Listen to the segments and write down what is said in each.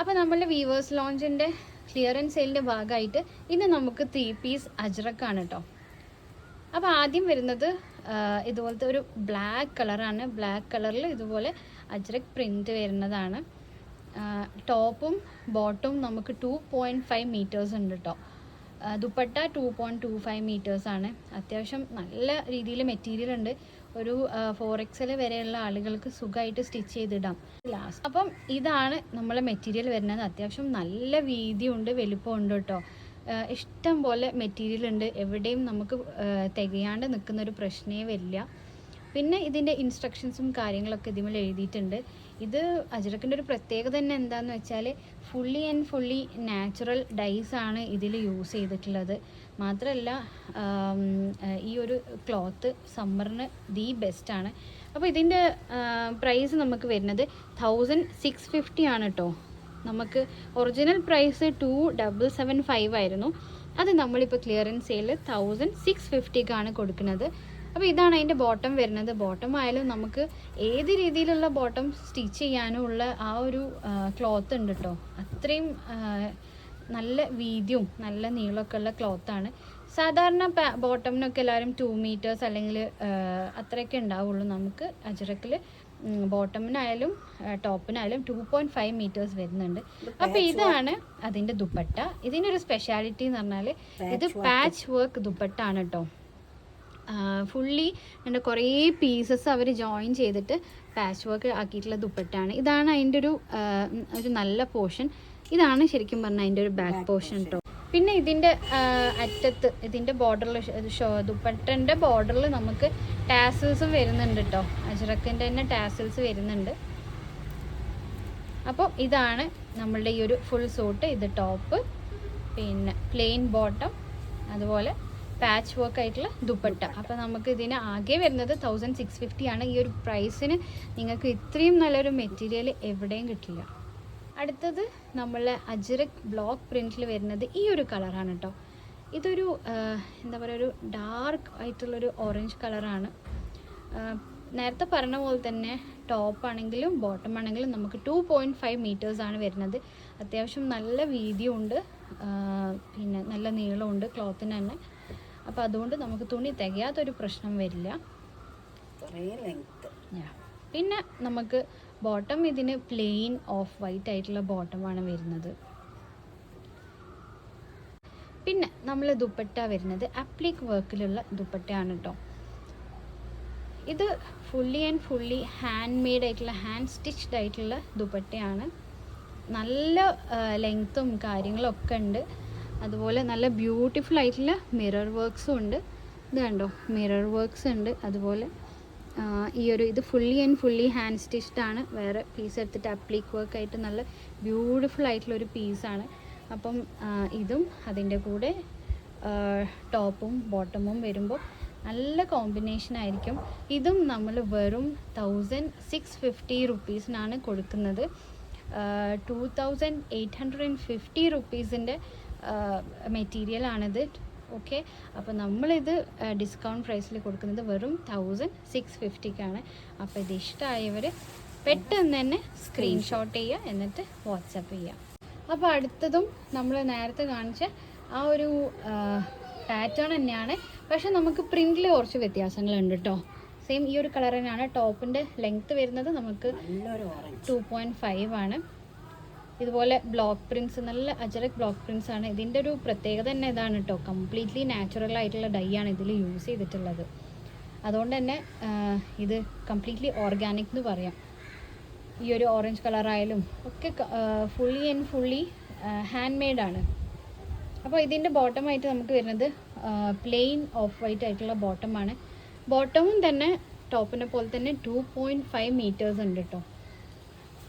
അപ്പോൾ നമ്മളുടെ weavers ലോഞ്ചിൻ്റെ clearance സെയിലിൻ്റെ ഭാഗമായിട്ട് ഇന്ന് നമുക്ക് 3 പീസ് അജ്രക്കാണ് കേട്ടോ. അപ്പോൾ ആദ്യം വരുന്നത് ഇതുപോലത്തെ ഒരു ബ്ലാക്ക് കളറാണ്. ബ്ലാക്ക് കളറിൽ ഇതുപോലെ അജ്രക് പ്രിൻറ്റ് വരുന്നതാണ്. ടോപ്പും ബോട്ടും നമുക്ക് 2.5 മീറ്റേഴ്സ് ഉണ്ട് കേട്ടോ. ദുപ്പട്ട 2.25 മീറ്റേഴ്സാണ്. അത്യാവശ്യം നല്ല രീതിയിൽ മെറ്റീരിയൽ ഉണ്ട്. ഒരു 4XL വരെയുള്ള ആളുകൾക്ക് സുഖമായിട്ട് സ്റ്റിച്ച് ചെയ്തിടാം ലാസ്റ്റ്. അപ്പം ഇതാണ് നമ്മളെ മെറ്റീരിയൽ വരുന്നത്. അത്യാവശ്യം നല്ല വീതിയുണ്ട്, വലിപ്പമുണ്ട് കേട്ടോ. ഇഷ്ടം പോലെ മെറ്റീരിയൽ ഉണ്ട്. എവിടെയും നമുക്ക് തികയാണ്ട് നിൽക്കുന്നൊരു പ്രശ്നമേ വരില്ല. പിന്നെ ഇതിൻ്റെ ഇൻസ്ട്രക്ഷൻസും കാര്യങ്ങളൊക്കെ ഇതിൽ എഴുതിയിട്ടുണ്ട്. ഇത് അജ്രക്കിൻ്റെ ഒരു പ്രത്യേകത തന്നെ എന്താണെന്ന് വെച്ചാൽ ഫുള്ളി നാച്ചുറൽ ഡൈസ് ആണ് ഇതിൽ യൂസ് ചെയ്തിട്ടുള്ളത്. മാത്രമല്ല ഈ ഒരു ക്ലോത്ത് സമ്മറിന് ദി ബെസ്റ്റാണ്. അപ്പോൾ ഇതിൻ്റെ പ്രൈസ് നമുക്ക് വരുന്നത് 1650 ആണ് കേട്ടോ. നമുക്ക് ഒറിജിനൽ പ്രൈസ് 2775 ആയിരുന്നു. അത് നമ്മളിപ്പോൾ ക്ലിയറൻസ് സെയിൽ 1650ക്കാണ് കൊടുക്കുന്നത്. അപ്പോൾ ഇതാണ് അതിൻ്റെ ബോട്ടം വരുന്നത്. ബോട്ടം ആയാലും നമുക്ക് ഏത് രീതിയിലുള്ള ബോട്ടം സ്റ്റിച്ച് ചെയ്യാനും ഉള്ള ആ ഒരു ക്ലോത്ത് ഉണ്ട് കേട്ടോ. അത്രയും നല്ല വീതിയും നല്ല നീളമൊക്കെ ഉള്ള ക്ലോത്താണ്. സാധാരണ ബോട്ടമിനൊക്കെ എല്ലാവരും 2 മീറ്റേഴ്സ് അല്ലെങ്കിൽ അത്രയൊക്കെ ഉണ്ടാവുള്ളൂ. നമുക്ക് അജ്രക്കിൽ ബോട്ടമിനായാലും ടോപ്പിനായാലും 2.5 മീറ്റേഴ്സ് വരുന്നുണ്ട്. അപ്പോൾ ഇതാണ് അതിൻ്റെ ദുപ്പട്ട. ഇതിനൊരു സ്പെഷ്യാലിറ്റി എന്ന് പറഞ്ഞാൽ ഇത് പാച്ച് വർക്ക് ദുപ്പട്ട ആണ് കേട്ടോ. ഫുള്ളി എൻ്റെ കുറേ പീസസ് അവർ ജോയിൻ ചെയ്തിട്ട് പാച്ച് വർക്ക് ആക്കിയിട്ടുള്ള ദുപ്പട്ടയാണ്. ഇതാണ് അതിൻ്റെ ഒരു നല്ല പോർഷൻ. ഇതാണ് ശരിക്കും പറഞ്ഞാൽ അതിൻ്റെ ഒരു ബാക്ക് പോർഷൻ കേട്ടോ. പിന്നെ ഇതിൻ്റെ അറ്റത്ത് ഇതിൻ്റെ ബോർഡറിൽ ദുപ്പട്ടൻ്റെ ബോർഡറിൽ നമുക്ക് ടാസിൽസും വരുന്നുണ്ട് കേട്ടോ. അജ്രക്കിൻ്റെ തന്നെ ടാസിൽസ് വരുന്നുണ്ട്. അപ്പോൾ ഇതാണ് നമ്മളുടെ ഈ ഒരു ഫുൾ സൂട്ട്. ഇത് ടോപ്പ്, പിന്നെ പ്ലെയിൻ ബോട്ടം, അതുപോലെ പാച്ച് വർക്ക് ആയിട്ടുള്ള ദുപ്പട്ട. അപ്പോൾ നമുക്ക് ഇതിന് ആകെ വരുന്നത് 1650 ആണ്. ഈ ഒരു പ്രൈസിന് നിങ്ങൾക്ക് ഇത്രയും നല്ലൊരു മെറ്റീരിയൽ എവിടെയും കിട്ടില്ല. അടുത്തത് നമ്മളെ അജ്രക് ബ്ലോക്ക് പ്രിൻറ്റിൽ വരുന്നത് ഈ ഒരു കളറാണ് കേട്ടോ. ഇതൊരു എന്താ പറയുക, ഒരു ഡാർക്ക് ആയിട്ടുള്ളൊരു ഓറഞ്ച് കളറാണ്. നേരത്തെ പറഞ്ഞ പോലെ തന്നെ ടോപ്പാണെങ്കിലും ബോട്ടം ആണെങ്കിലും നമുക്ക് 2.5 മീറ്റേഴ്സാണ് വരുന്നത്. അത്യാവശ്യം നല്ല വീതിയുണ്ട്, പിന്നെ നല്ല നീളമുണ്ട് ക്ലോത്തിന് തന്നെ. അപ്പോൾ അതുകൊണ്ട് നമുക്ക് തുണി തികയാത്തൊരു പ്രശ്നം വരില്ല. പിന്നെ നമുക്ക് ബോട്ടം ഇതിന് പ്ലെയിൻ ഓഫ് വൈറ്റ് ആയിട്ടുള്ള ബോട്ടമാണ് വരുന്നത്. പിന്നെ നമ്മൾ ദുപ്പട്ട വരുന്നത് അപ്ലിക് വർക്കിലുള്ള ദുപ്പട്ടയാണ് കേട്ടോ. ഇത് ഫുള്ളി ഹാൻഡ് മെയ്ഡ് ആയിട്ടുള്ള ഹാൻഡ് സ്റ്റിച്ച്ഡ് ആയിട്ടുള്ള ദുപ്പട്ടയാണ്. നല്ല ലെങ്ത്തും കാര്യങ്ങളൊക്കെ ഉണ്ട്. അതുപോലെ നല്ല ബ്യൂട്ടിഫുൾ ആയിട്ടുള്ള മിറർ വർക്ക്സും ഉണ്ട്. ഇത് കണ്ടോ, മിറർ വർക്ക്സ് ഉണ്ട്. അതുപോലെ ഇത് ഫുള്ളി ഹാൻഡ് സ്റ്റിച്ച്ഡ് ആണ്. വേറെ പീസ് എടുത്തിട്ട് അപ്ലിക് വർക്കായിട്ട് നല്ല ബ്യൂട്ടിഫുൾ ആയിട്ടുള്ളൊരു പീസാണ്. അപ്പം ഇതും അതിൻ്റെ കൂടെ ടോപ്പും ബോട്ടമും വരുമ്പോൾ നല്ല കോമ്പിനേഷൻ ആയിരിക്കും. ഇതും നമ്മൾ വെറും 1650 റുപ്പീസിനാണ് കൊടുക്കുന്നത്. 2850 റുപ്പീസിൻ്റെ മെറ്റീരിയലാണിത്. ഓക്കെ, അപ്പോൾ നമ്മളിത് ഡിസ്കൗണ്ട് പ്രൈസിൽ കൊടുക്കുന്നത് വെറും 1650ക്കാണ്. അപ്പോൾ ഇത് ഇഷ്ടമായവർ പെട്ടെന്ന് തന്നെ സ്ക്രീൻഷോട്ട് ചെയ്യുക, എന്നിട്ട് വാട്സപ്പ് ചെയ്യുക. അപ്പോൾ അടുത്തതും നമ്മൾ നേരത്തെ കാണിച്ച ആ ഒരു പാറ്റേൺ തന്നെയാണ്. പക്ഷെ നമുക്ക് പ്രിൻറ്റിൽ കുറച്ച് വ്യത്യാസങ്ങളുണ്ട് കേട്ടോ. സെയിം ഈ ഒരു കളർ തന്നെയാണ്. ടോപ്പിൻ്റെ ലെങ്ത്ത് വരുന്നത് നമുക്ക് 2.5 ആണ്. ഇതുപോലെ ബ്ലോക്ക് പ്രിൻറ്റ്സ്, നല്ല അജ്രക് ബ്ലോക്ക് പ്രിൻറ്റ്സ് ആണ്. ഇതിൻ്റെ ഒരു പ്രത്യേകത തന്നെ ഇതാണ് കേട്ടോ. കംപ്ലീറ്റ്ലി നാച്ചുറൽ ആയിട്ടുള്ള ഡൈ ആണ് ഇതിൽ യൂസ് ചെയ്തിട്ടുള്ളത്. അതുകൊണ്ട് തന്നെ ഇത് കംപ്ലീറ്റ്ലി ഓർഗാനിക് എന്ന് പറയാം. ഈ ഒരു ഓറഞ്ച് കളറായാലും ഒക്കെ ഫുള്ളി ഹാൻഡ് മെയ്ഡാണ്. അപ്പോൾ ഇതിൻ്റെ ബോട്ടമായിട്ട് നമുക്ക് വരുന്നത് പ്ലെയിൻ ഓഫ് വൈറ്റ് ആയിട്ടുള്ള ബോട്ടമാണ്. ബോട്ടമും തന്നെ ടോപ്പിനെ പോലെ തന്നെ 2.5 മീറ്റേഴ്സ് ഉണ്ട് കേട്ടോ.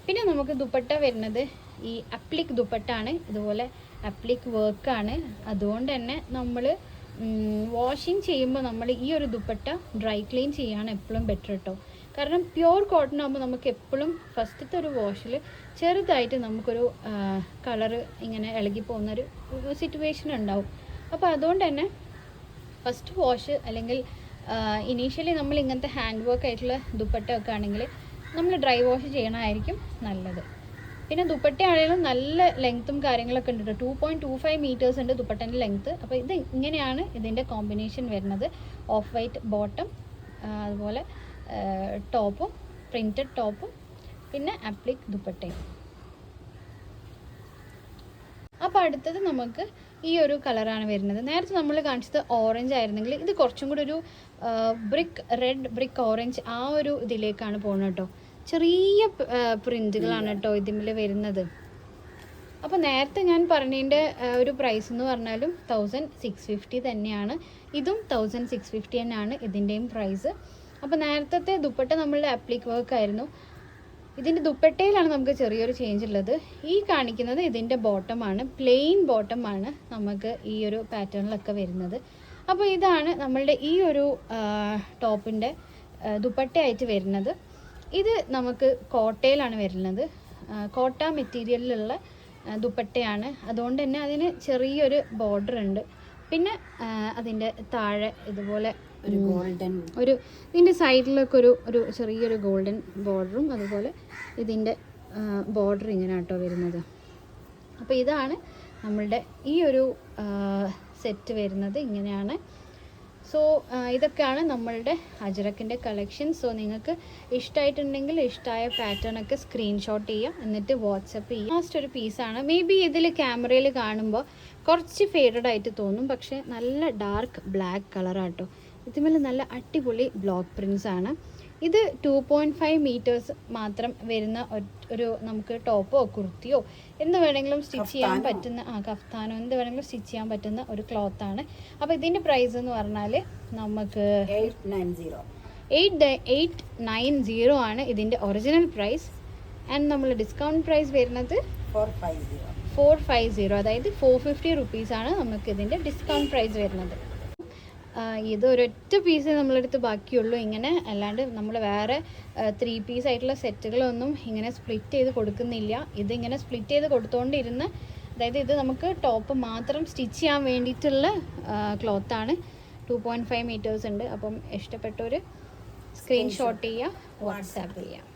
പിന്നെ നമുക്ക് ദുപ്പട്ട വരുന്നത് ഈ അപ്ലിക് ദുപ്പട്ടാണ്. ഇതുപോലെ അപ്ലിക് വർക്കാണ്. അതുകൊണ്ട് തന്നെ നമ്മൾ വാഷിങ് ചെയ്യുമ്പോൾ നമ്മൾ ഈ ഒരു ദുപ്പട്ട ഡ്രൈ ക്ലീൻ ചെയ്യാണ് എപ്പോഴും ബെറ്റർ കേട്ടോ. കാരണം പ്യുവർ കോട്ടൺ ആകുമ്പോൾ നമുക്ക് എപ്പോഴും ഫസ്റ്റത്തെ ഒരു വാഷിൽ ചെറുതായിട്ട് നമുക്കൊരു കളറ് ഇങ്ങനെ ഇളകി പോകുന്നൊരു സിറ്റുവേഷൻ ഉണ്ടാവും. അപ്പോൾ അതുകൊണ്ട് തന്നെ ഫസ്റ്റ് വാഷ് അല്ലെങ്കിൽ ഇനീഷ്യലി നമ്മൾ ഇങ്ങനത്തെ ഹാൻഡ് വർക്ക് ആയിട്ടുള്ള ദുപ്പട്ട ഒക്കെ ആണെങ്കിൽ നമ്മൾ ഡ്രൈ വാഷ് ചെയ്യണമായിരിക്കും നല്ലത്. പിന്നെ ദുപ്പട്ടയാണെങ്കിലും നല്ല ലെങ്ത്തും കാര്യങ്ങളൊക്കെ ഉണ്ട് കേട്ടോ. 2.25 മീറ്റേഴ്സ് ഉണ്ട് ദുപ്പട്ടൻ്റെ ലെങ്ത്ത്. അപ്പോൾ ഇത് ഇങ്ങനെയാണ് ഇതിൻ്റെ കോമ്പിനേഷൻ വരുന്നത്. ഓഫ് വൈറ്റ് ബോട്ടം, അതുപോലെ ടോപ്പും, പ്രിൻറ്റഡ് ടോപ്പും, പിന്നെ ആപ്ലിക് ദുപ്പട്ടയും. അപ്പോൾ അടുത്തത് നമുക്ക് ഈ ഒരു കളറാണ് വരുന്നത്. നേരത്തെ നമ്മൾ കാണിച്ചത് ഓറഞ്ച് ആയിരുന്നെങ്കിൽ ഇത് കുറച്ചും കൂടി ഒരു റെഡ് ബ്രിക്ക് ഓറഞ്ച് ആ ഒരു ഇതിലേക്കാണ് പോകുന്നത് കേട്ടോ. ചെറിയ പ്രിൻറ്റുകളാണ് കേട്ടോ ഇതിൽ വരുന്നത്. അപ്പോൾ നേരത്തെ ഞാൻ പറഞ്ഞതിൻ്റെ ഒരു പ്രൈസ് എന്ന് പറഞ്ഞാലും 1650 തന്നെയാണ്. ഇതും 1650 തന്നെയാണ് ഇതിൻ്റെയും പ്രൈസ്. അപ്പോൾ നേരത്തെ ദുപ്പട്ട നമ്മളുടെ ആപ്ലിക് വർക്ക് ആയിരുന്നു. ഇതിൻ്റെ ദുപ്പട്ടയിലാണ് നമുക്ക് ചെറിയൊരു ചേഞ്ച് ഉള്ളത്. ഈ കാണിക്കുന്നത് ഇതിൻ്റെ ബോട്ടമാണ്, പ്ലെയിൻ ബോട്ടമാണ് നമുക്ക് ഈ ഒരു പാറ്റേണിലൊക്കെ വരുന്നത്. അപ്പോൾ ഇതാണ് നമ്മളുടെ ഈ ഒരു ടോപ്പിൻ്റെ ദുപ്പട്ടയായിട്ട് വരുന്നത്. ഇത് നമുക്ക് കോട്ടയിലാണ് വരുന്നത്. കോട്ട മെറ്റീരിയലിലുള്ള ദുപ്പട്ടയാണ്. അതുകൊണ്ട് തന്നെ അതിന് ചെറിയൊരു ബോർഡർ ഉണ്ട്. പിന്നെ അതിൻ്റെ താഴെ ഇതുപോലെ ഒരു ഇതിൻ്റെ സൈഡിലൊക്കെ ഒരു ചെറിയൊരു ഗോൾഡൻ ബോർഡറും, അതുപോലെ ഇതിൻ്റെ ബോർഡർ ഇങ്ങനെ കേട്ടോ വരുന്നത്. അപ്പോൾ ഇതാണ് നമ്മളുടെ ഈ ഒരു സെറ്റ് വരുന്നത്, ഇങ്ങനെയാണ്. സോ ഇതൊക്കെയാണ് നമ്മളുടെ അജ്രക്കിൻ്റെ കളക്ഷൻ. സോ നിങ്ങൾക്ക് ഇഷ്ടമായിട്ടുണ്ടെങ്കിൽ ഇഷ്ടമായ പാറ്റേണൊക്കെ സ്ക്രീൻഷോട്ട് ചെയ്യുക, എന്നിട്ട് വാട്സപ്പ് ചെയ്യുക. ലാസ്റ്റ് ഒരു പീസാണ്. മേ ബി ഇതിൽ ക്യാമറയിൽ കാണുമ്പോൾ കുറച്ച് ഫേഡഡ് ആയിട്ട് തോന്നും, പക്ഷേ നല്ല ഡാർക്ക് ബ്ലാക്ക് കളറാട്ടോ. ഇതിന്മേൽ നല്ല അടിപൊളി ബ്ലോക്ക് പ്രിൻസ് ആണ്. ഇത് 2.5 മീറ്റേഴ്സ് മാത്രം വരുന്ന ഒരു നമുക്ക് ടോപ്പോ കുർത്തിയോ എന്ത് വേണമെങ്കിലും സ്റ്റിച്ച് ചെയ്യാൻ പറ്റുന്ന, കഫ്താനോ എന്ത് വേണമെങ്കിലും സ്റ്റിച്ച് ചെയ്യാൻ പറ്റുന്ന ഒരു ക്ലോത്താണ്. അപ്പോൾ ഇതിൻ്റെ പ്രൈസ് എന്ന് പറഞ്ഞാൽ നമുക്ക് 890 ആണ് ഇതിൻ്റെ ഒറിജിനൽ പ്രൈസ്. ആൻഡ് നമ്മൾ ഡിസ്കൗണ്ട് പ്രൈസ് വരുന്നത് 450, അതായത് 450 റുപ്പീസാണ് നമുക്ക് ഇതിൻ്റെ ഡിസ്കൗണ്ട് പ്രൈസ് വരുന്നത്. ഇത് ഒരൊറ്റ പീസ് നമ്മളെടുത്ത് ബാക്കിയുള്ളൂ ഇങ്ങനെ. അല്ലാണ്ട് നമ്മൾ വേറെ 3 പീസ് ആയിട്ടുള്ള സെറ്റുകളൊന്നും ഇങ്ങനെ സ്പ്ലിറ്റ് ചെയ്ത് കൊടുക്കുന്നില്ല. ഇതിങ്ങനെ സ്പ്ലിറ്റ് ചെയ്ത് കൊടുത്തുകൊണ്ടിരുന്ന, അതായത് ഇത് നമുക്ക് ടോപ്പ് മാത്രം സ്റ്റിച്ച് ചെയ്യാൻ വേണ്ടിയിട്ടുള്ള ക്ലോത്താണ്. 2.5 മീറ്റേഴ്സ് ഉണ്ട്. അപ്പം ഇഷ്ടപ്പെട്ടൊരു സ്ക്രീൻഷോട്ട് ചെയ്യുക, വാട്സാപ്പ് ചെയ്യുക.